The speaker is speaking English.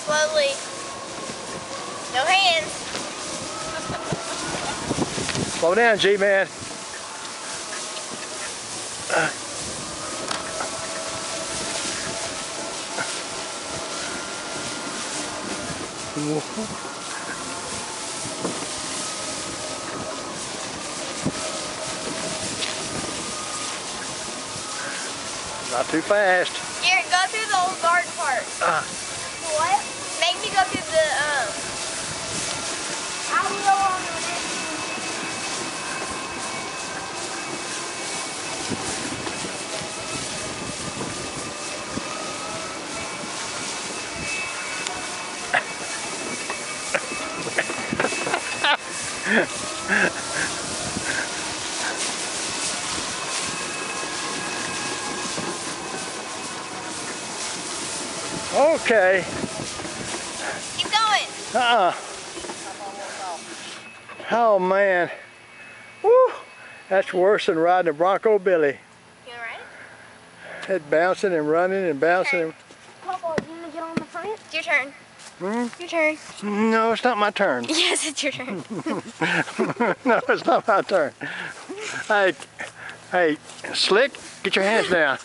slowly. No hands. Slow down, G-Man. Not too fast. Here, go through the old garden part. What? Make me go through the, I will go on the next Okay. Keep going. Oh man. Woo. That's worse than riding a Bronco Billy. You alright? It bouncing and running and bouncing. Okay. Papa, you want to get on the front? It's your turn. Hmm? Your turn. No, it's not my turn. Yes, it's your turn. No, it's not my turn. Hey, Slick, get your hands down.